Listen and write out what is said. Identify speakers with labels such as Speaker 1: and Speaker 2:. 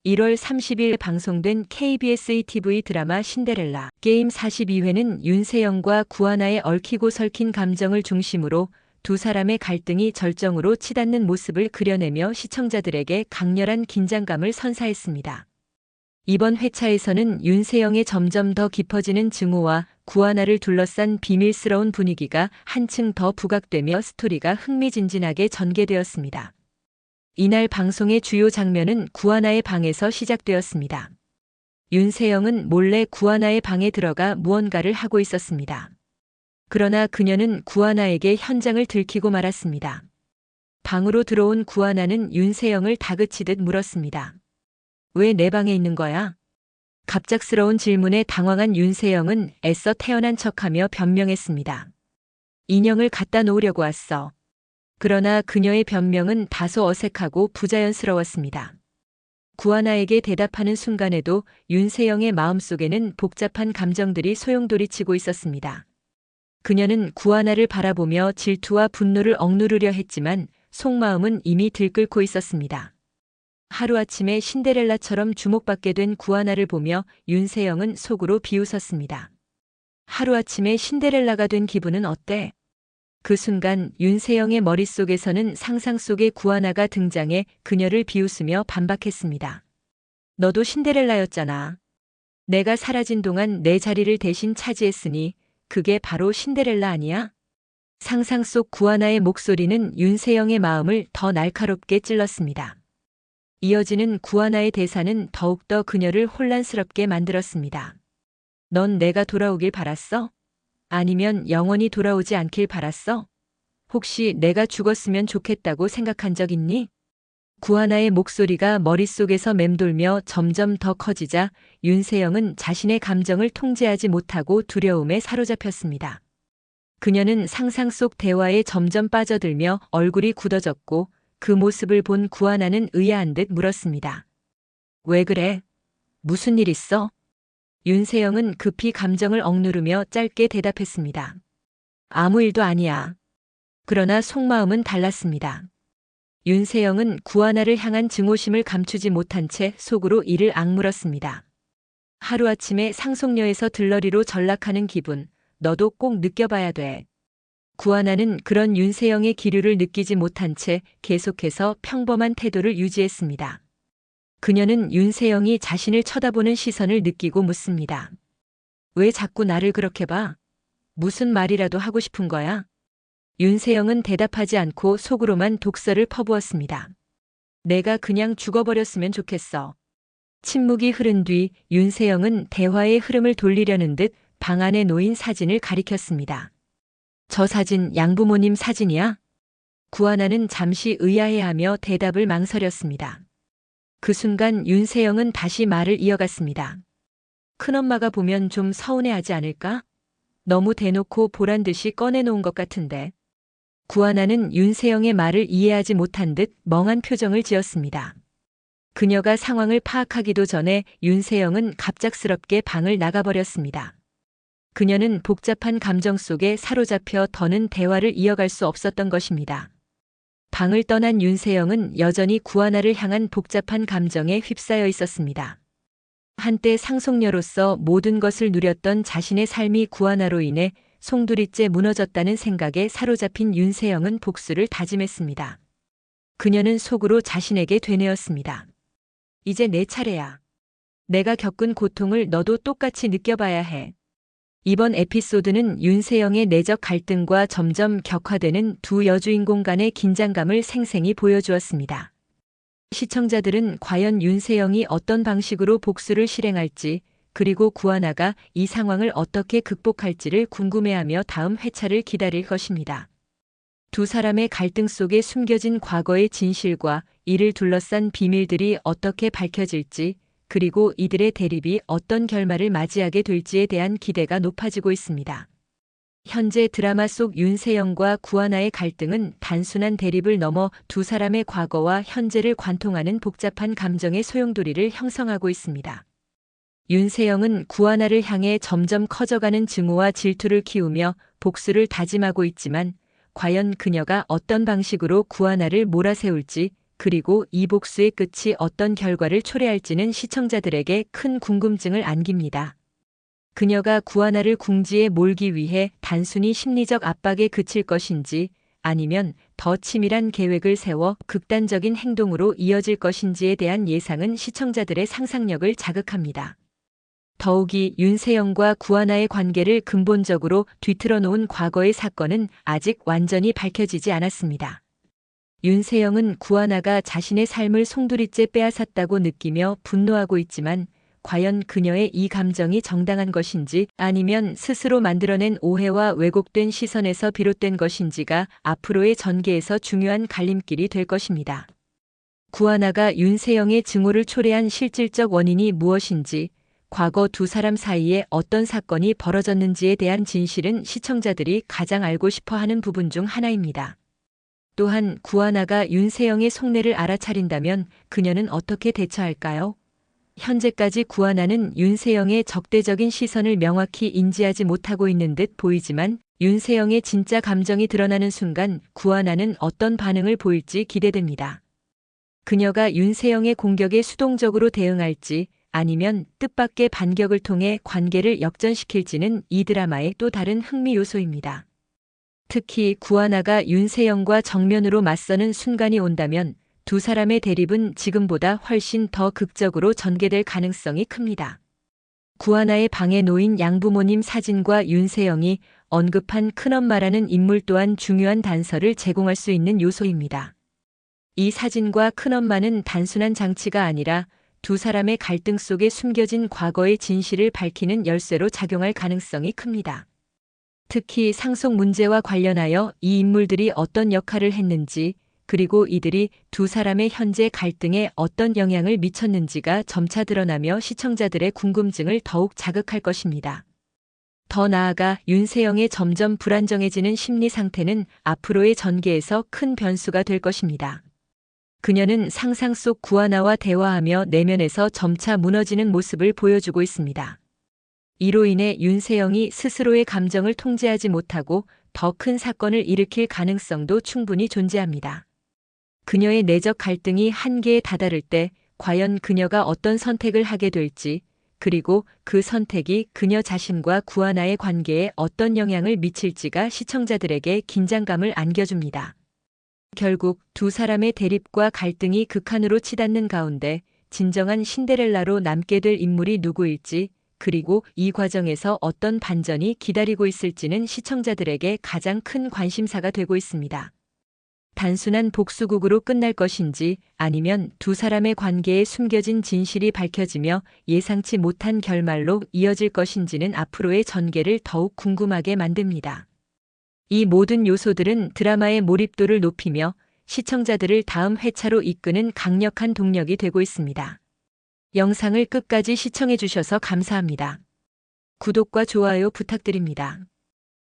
Speaker 1: 1월 30일 방송된 KBS ETV 드라마 신데렐라 게임 42회는 윤세영과 구하나의 얽히고 설킨 감정을 중심으로 두 사람의 갈등이 절정으로 치닫는 모습을 그려내며 시청자들에게 강렬한 긴장감을 선사했습니다. 이번 회차에서는 윤세영의 점점 더 깊어지는 증오와 구하나를 둘러싼 비밀스러운 분위기가 한층 더 부각되며 스토리가 흥미진진하게 전개되었습니다. 이날 방송의 주요 장면은 구하나의 방에서 시작되었습니다. 윤세영은 몰래 구하나의 방에 들어가 무언가를 하고 있었습니다. 그러나 그녀는 구하나에게 현장을 들키고 말았습니다. 방으로 들어온 구하나는 윤세영을 다그치듯 물었습니다. 왜 내 방에 있는 거야? 갑작스러운 질문에 당황한 윤세영은 애써 태어난 척하며 변명했습니다. 인형을 갖다 놓으려고 왔어. 그러나 그녀의 변명은 다소 어색하고 부자연스러웠습니다. 구하나에게 대답하는 순간에도 윤세영의 마음속에는 복잡한 감정들이 소용돌이치고 있었습니다. 그녀는 구하나를 바라보며 질투와 분노를 억누르려 했지만 속마음은 이미 들끓고 있었습니다. 하루아침에 신데렐라처럼 주목받게 된 구하나를 보며 윤세영은 속으로 비웃었습니다. 하루아침에 신데렐라가 된 기분은 어때? 그 순간 윤세영의 머릿속에서는 상상 속의 구하나가 등장해 그녀를 비웃으며 반박했습니다. 너도 신데렐라였잖아. 내가 사라진 동안 내 자리를 대신 차지했으니 그게 바로 신데렐라 아니야? 상상 속 구하나의 목소리는 윤세영의 마음을 더 날카롭게 찔렀습니다. 이어지는 구하나의 대사는 더욱더 그녀를 혼란스럽게 만들었습니다. 넌 내가 돌아오길 바랐어? 아니면 영원히 돌아오지 않길 바랐어? 혹시 내가 죽었으면 좋겠다고 생각한 적 있니? 구하나의 목소리가 머릿속에서 맴돌며 점점 더 커지자 윤세영은 자신의 감정을 통제하지 못하고 두려움에 사로잡혔습니다. 그녀는 상상 속 대화에 점점 빠져들며 얼굴이 굳어졌고 그 모습을 본 구하나는 의아한 듯 물었습니다. 왜 그래? 무슨 일 있어? 윤세영은 급히 감정을 억누르며 짧게 대답했습니다. 아무 일도 아니야. 그러나 속마음은 달랐습니다. 윤세영은 구하나를 향한 증오심을 감추지 못한 채 속으로 이를 악물었습니다. 하루아침에 상속녀에서 들러리로 전락하는 기분, 너도 꼭 느껴봐야 돼. 구하나는 그런 윤세영의 기류를 느끼지 못한 채 계속해서 평범한 태도를 유지했습니다. 그녀는 윤세영이 자신을 쳐다보는 시선을 느끼고 묻습니다. 왜 자꾸 나를 그렇게 봐? 무슨 말이라도 하고 싶은 거야? 윤세영은 대답하지 않고 속으로만 독설을 퍼부었습니다. 내가 그냥 죽어버렸으면 좋겠어. 침묵이 흐른 뒤 윤세영은 대화의 흐름을 돌리려는 듯 방 안에 놓인 사진을 가리켰습니다. 저 사진 양부모님 사진이야? 구하나는 잠시 의아해하며 대답을 망설였습니다. 그 순간 윤세영은 다시 말을 이어갔습니다. 큰엄마가 보면 좀 서운해하지 않을까? 너무 대놓고 보란 듯이 꺼내놓은 것 같은데. 구하나는 윤세영의 말을 이해하지 못한 듯 멍한 표정을 지었습니다. 그녀가 상황을 파악하기도 전에 윤세영은 갑작스럽게 방을 나가버렸습니다. 그녀는 복잡한 감정 속에 사로잡혀 더는 대화를 이어갈 수 없었던 것입니다. 방을 떠난 윤세영은 여전히 구하나를 향한 복잡한 감정에 휩싸여 있었습니다. 한때 상속녀로서 모든 것을 누렸던 자신의 삶이 구하나로 인해 송두리째 무너졌다는 생각에 사로잡힌 윤세영은 복수를 다짐했습니다. 그녀는 속으로 자신에게 되뇌었습니다. 이제 내 차례야. 내가 겪은 고통을 너도 똑같이 느껴봐야 해. 이번 에피소드는 윤세영의 내적 갈등과 점점 격화되는 두 여주인공 간의 긴장감을 생생히 보여주었습니다. 시청자들은 과연 윤세영이 어떤 방식으로 복수를 실행할지, 그리고 구하나가 이 상황을 어떻게 극복할지를 궁금해하며 다음 회차를 기다릴 것입니다. 두 사람의 갈등 속에 숨겨진 과거의 진실과 이를 둘러싼 비밀들이 어떻게 밝혀질지, 그리고 이들의 대립이 어떤 결말을 맞이하게 될지에 대한 기대가 높아지고 있습니다. 현재 드라마 속 윤세영과 구하나의 갈등은 단순한 대립을 넘어 두 사람의 과거와 현재를 관통하는 복잡한 감정의 소용돌이를 형성하고 있습니다. 윤세영은 구하나를 향해 점점 커져가는 증오와 질투를 키우며 복수를 다짐하고 있지만 과연 그녀가 어떤 방식으로 구하나를 몰아세울지 그리고 이 복수의 끝이 어떤 결과를 초래할지는 시청자들에게 큰 궁금증을 안깁니다. 그녀가 구하나를 궁지에 몰기 위해 단순히 심리적 압박에 그칠 것인지 아니면 더 치밀한 계획을 세워 극단적인 행동으로 이어질 것인지에 대한 예상은 시청자들의 상상력을 자극합니다. 더욱이 윤세영과 구하나의 관계를 근본적으로 뒤틀어 놓은 과거의 사건은 아직 완전히 밝혀지지 않았습니다. 윤세영은 구하나가 자신의 삶을 송두리째 빼앗았다고 느끼며 분노하고 있지만 과연 그녀의 이 감정이 정당한 것인지 아니면 스스로 만들어낸 오해와 왜곡된 시선에서 비롯된 것인지가 앞으로의 전개에서 중요한 갈림길이 될 것입니다. 구하나가 윤세영의 증오를 초래한 실질적 원인이 무엇인지, 과거 두 사람 사이에 어떤 사건이 벌어졌는지에 대한 진실은 시청자들이 가장 알고 싶어 하는 부분 중 하나입니다. 또한 구하나가 윤세영의 속내를 알아차린다면 그녀는 어떻게 대처할까요? 현재까지 구하나는 윤세영의 적대적인 시선을 명확히 인지하지 못하고 있는 듯 보이지만 윤세영의 진짜 감정이 드러나는 순간 구하나는 어떤 반응을 보일지 기대됩니다. 그녀가 윤세영의 공격에 수동적으로 대응할지 아니면 뜻밖의 반격을 통해 관계를 역전시킬지는 이 드라마의 또 다른 흥미 요소입니다. 특히 구하나가 윤세영과 정면으로 맞서는 순간이 온다면 두 사람의 대립은 지금보다 훨씬 더 극적으로 전개될 가능성이 큽니다. 구하나의 방에 놓인 양부모님 사진과 윤세영이 언급한 큰엄마라는 인물 또한 중요한 단서를 제공할 수 있는 요소입니다. 이 사진과 큰엄마는 단순한 장치가 아니라 두 사람의 갈등 속에 숨겨진 과거의 진실을 밝히는 열쇠로 작용할 가능성이 큽니다. 특히 상속 문제와 관련하여 이 인물들이 어떤 역할을 했는지, 그리고 이들이 두 사람의 현재 갈등에 어떤 영향을 미쳤는지가 점차 드러나며 시청자들의 궁금증을 더욱 자극할 것입니다. 더 나아가 윤세영의 점점 불안정해지는 심리 상태는 앞으로의 전개에서 큰 변수가 될 것입니다. 그녀는 상상 속 구하나와 대화하며 내면에서 점차 무너지는 모습을 보여주고 있습니다. 이로 인해 윤세영이 스스로의 감정을 통제하지 못하고 더 큰 사건을 일으킬 가능성도 충분히 존재합니다. 그녀의 내적 갈등이 한계에 다다를 때 과연 그녀가 어떤 선택을 하게 될지, 그리고 그 선택이 그녀 자신과 구하나의 관계에 어떤 영향을 미칠지가 시청자들에게 긴장감을 안겨줍니다. 결국 두 사람의 대립과 갈등이 극한으로 치닫는 가운데 진정한 신데렐라로 남게 될 인물이 누구일지, 그리고 이 과정에서 어떤 반전이 기다리고 있을지는 시청자들에게 가장 큰 관심사가 되고 있습니다. 단순한 복수극으로 끝날 것인지 아니면 두 사람의 관계에 숨겨진 진실이 밝혀지며 예상치 못한 결말로 이어질 것인지는 앞으로의 전개를 더욱 궁금하게 만듭니다. 이 모든 요소들은 드라마의 몰입도를 높이며 시청자들을 다음 회차로 이끄는 강력한 동력이 되고 있습니다. 영상을 끝까지 시청해 주셔서 감사합니다. 구독과 좋아요 부탁드립니다.